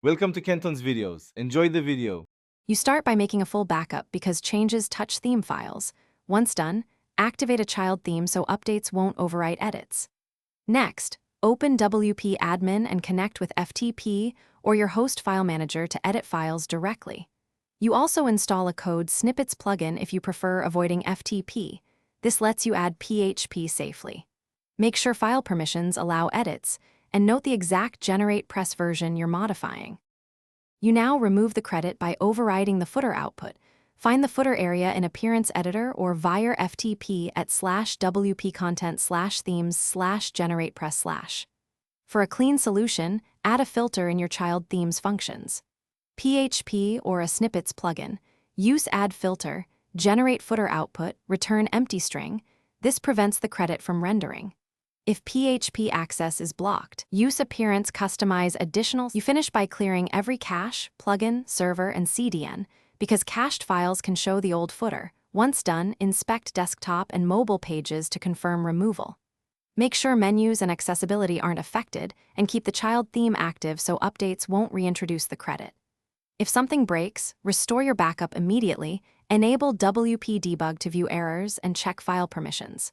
Welcome to Kenton's videos. Enjoy the video. You start by making a full backup because changes touch theme files. Once done, activate a child theme so updates won't overwrite edits. Next, open WP Admin and connect with FTP or your host file manager to edit files directly. You also install a code snippets plugin if you prefer avoiding FTP. This lets you add PHP safely. Make sure file permissions allow edits, and note the exact Generatepress version you're modifying. You now remove the credit by overriding the footer output. Find the footer area in Appearance Editor or via FTP at /wp-content/themes/generatepress/. For a clean solution, add a filter in your child themes functions. PHP or a snippets plugin. Use add filter, generate footer output, return empty string. This prevents the credit from rendering. If PHP access is blocked, use Appearance customize additional. You finish by clearing every cache, plugin, server, and CDN, because cached files can show the old footer. Once done, inspect desktop and mobile pages to confirm removal. Make sure menus and accessibility aren't affected, and keep the child theme active so updates won't reintroduce the credit. If something breaks, restore your backup immediately, enable WP debug to view errors, and check file permissions.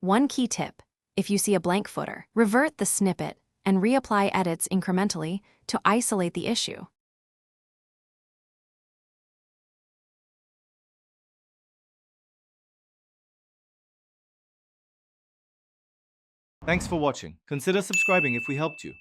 One key tip: if you see a blank footer, revert the snippet and reapply edits incrementally to isolate the issue. Thanks for watching. Consider subscribing if we helped you.